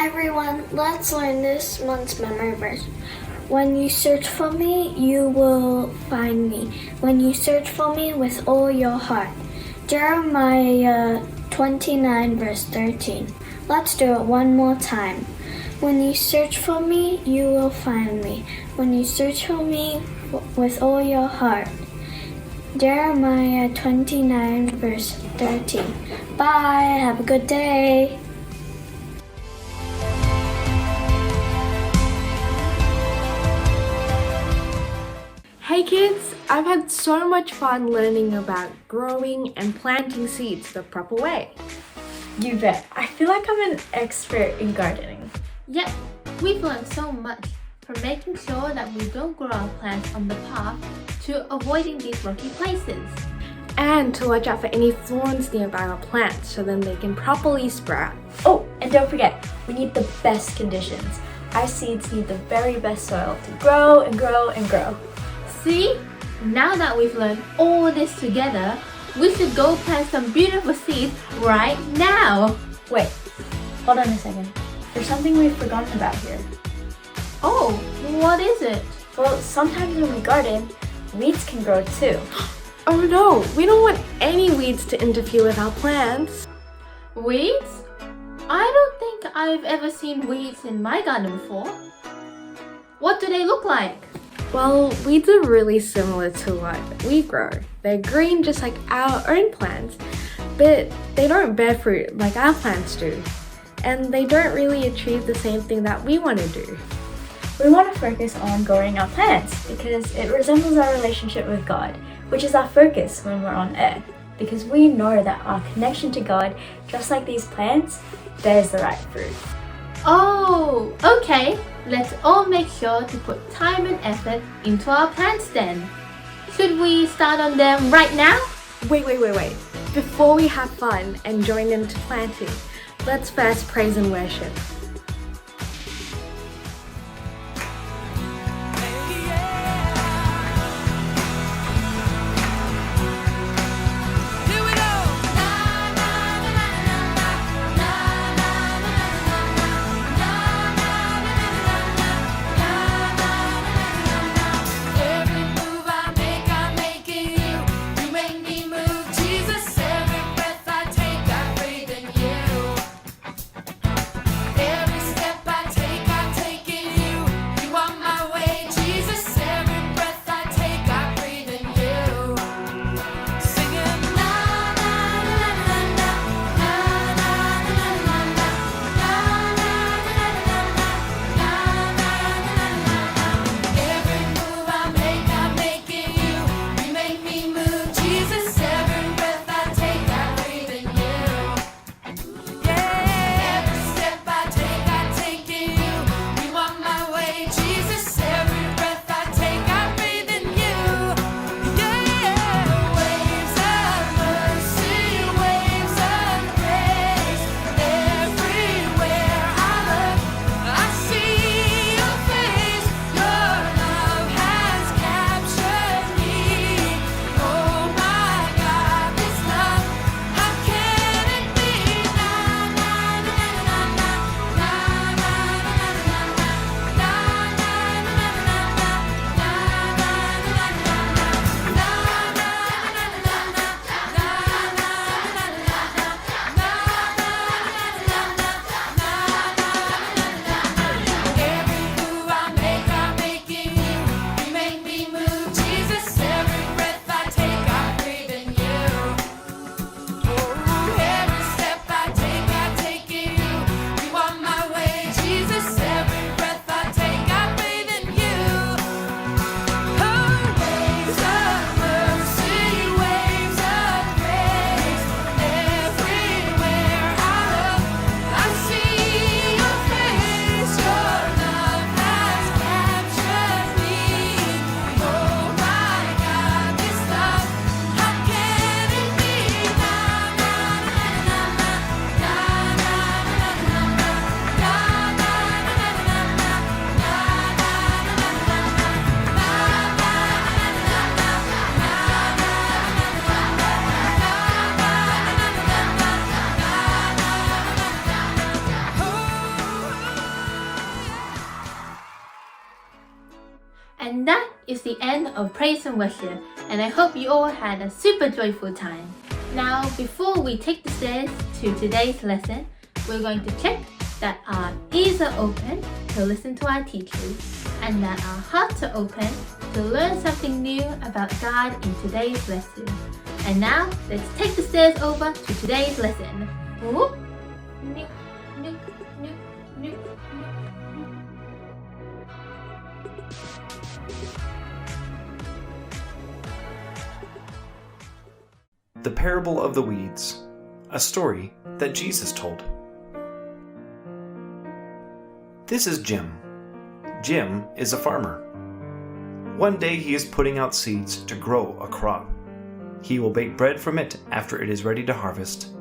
Hi everyone, let's learn this month's memory verse. When you search for me, you will find me. When you search for me with all your heart. Jeremiah 29 verse 13. Let's do it one more time. When you search for me, you will find me. When you search for me with all your heart. Jeremiah 29 verse 13. Bye, have a good day. Hey kids, I've had so much fun learning about growing and planting seeds the proper way. You bet. I feel like I'm an expert in gardening. Yep, we've learned so much from making sure that we don't grow our plants on the path to avoiding these rocky places. And to watch out for any thorns nearby our plants so then they can properly sprout. Oh, and don't forget, we need the best conditions. Our seeds need the very best soil to grow and grow and grow. See? Now that we've learned all this together, we should go plant some beautiful seeds right now. Wait, hold on a second. There's something we've forgotten about here. Oh, what is it? Well, sometimes when we garden, weeds can grow too. Oh no, we don't want any weeds to interfere with our plants. Weeds? I don't think I've ever seen weeds in my garden before. What do they look like? Well, weeds are really similar to what we grow. They're green just like our own plants, but they don't bear fruit like our plants do. And they don't really achieve the same thing that we want to do. We want to focus on growing our plants because it resembles our relationship with God, which is our focus when we're on earth. Because we know that our connection to God, just like these plants, bears the right fruit. Oh, okay. Let's all make sure to put time and effort into our plants then. Should we start on them right now? Wait. Before we have fun and join into planting, let's first praise and worship. Every And that is the end of praise and worship, and I hope you all had a super joyful time. Now, before we take the stairs to today's lesson, we're going to check that our ears are open to listen to our teachers and that our hearts are open to learn something new about God in today's lesson. And now, let's take the stairs over to today's lesson. Whoop. Nook, nook, nook, nook, nook. The Parable of the Weeds, a story that Jesus told. This is Jim. Jim is a farmer. One day he is putting out seeds to grow a crop. He will bake bread from it after it is ready to harvest.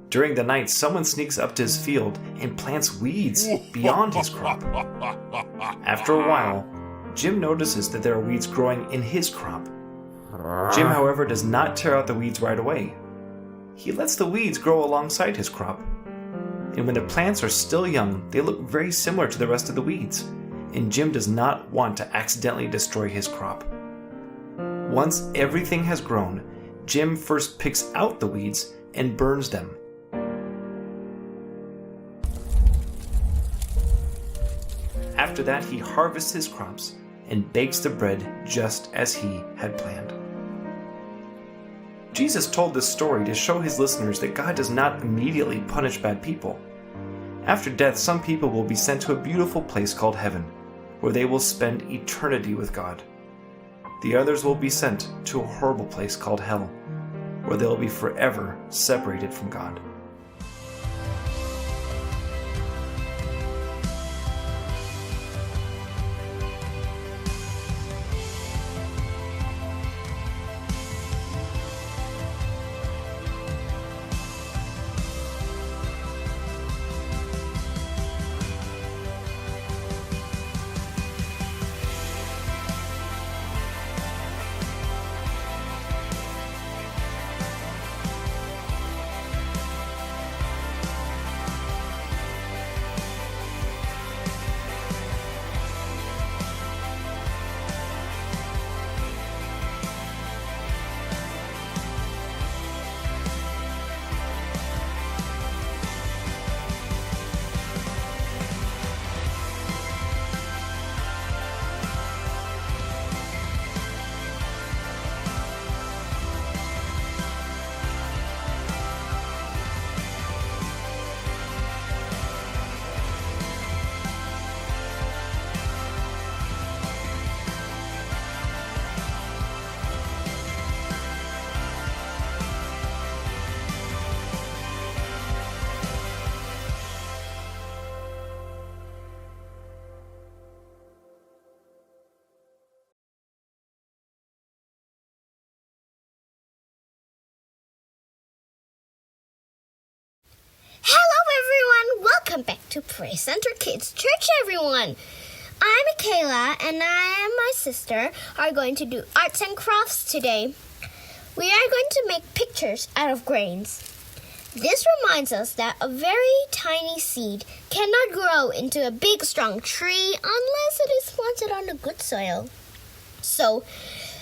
During the night, someone sneaks up to his field and plants weeds beyond his crop. After a while, Jim notices that there are weeds growing in his crop. Jim, however, does not tear out the weeds right away. He lets the weeds grow alongside his crop. And when the plants are still young, they look very similar to the rest of the weeds, and Jim does not want to accidentally destroy his crop. Once everything has grown, Jim first picks out the weeds and burns them. After that, he harvests his crops and bakes the bread just as he had planned. Jesus told this story to show his listeners that God does not immediately punish bad people. After death, some people will be sent to a beautiful place called heaven, where they will spend eternity with God. The others will be sent to a horrible place called hell, where they will be forever separated from God. Hello everyone, welcome back to Praise Center Kids Church everyone. I'm Michaela and I and my sister are going to do arts and crafts today. We are going to make pictures out of grains. This reminds us that a very tiny seed cannot grow into a big strong tree unless it is planted on the good soil. So,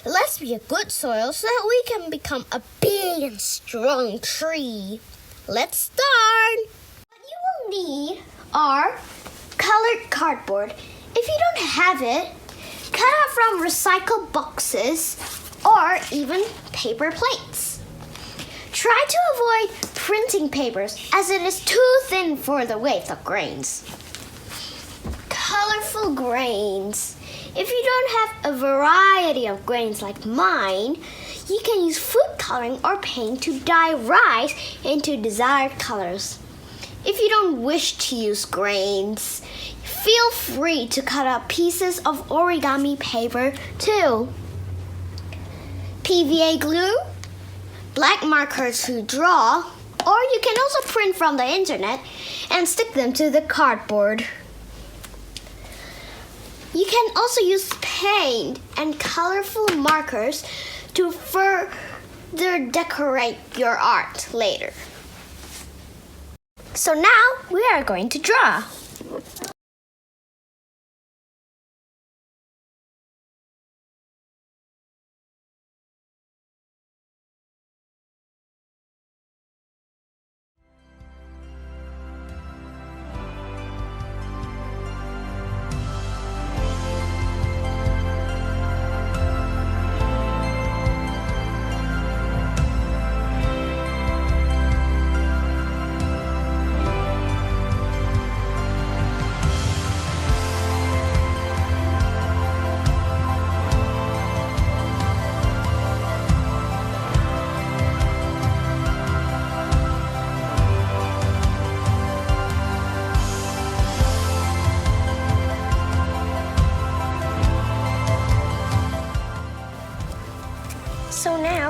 let's be a good soil so that we can become a big and strong tree. Let's start! What you will need are colored cardboard. If you don't have it, cut out from recycled boxes or even paper plates. Try to avoid printing papers as it is too thin for the weight of grains. Colorful grains. If you don't have a variety of grains like mine, you can use food coloring or paint to dye rice into desired colors. If you don't wish to use grains, feel free to cut out pieces of origami paper too. PVA glue, black markers to draw, or you can also print from the internet and stick them to the cardboard. You can also use paint and colorful markers to further decorate your art later. So now we are going to draw.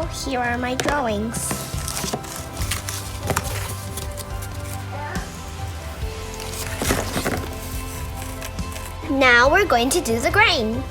Now, here are my drawings. Now we're going to do the grain.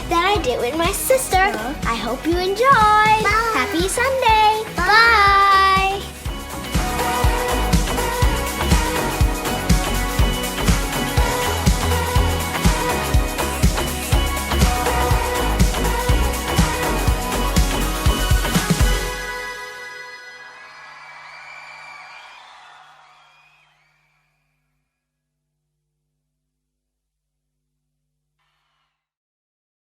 that I did with my sister. I hope you enjoyed. Happy Sunday!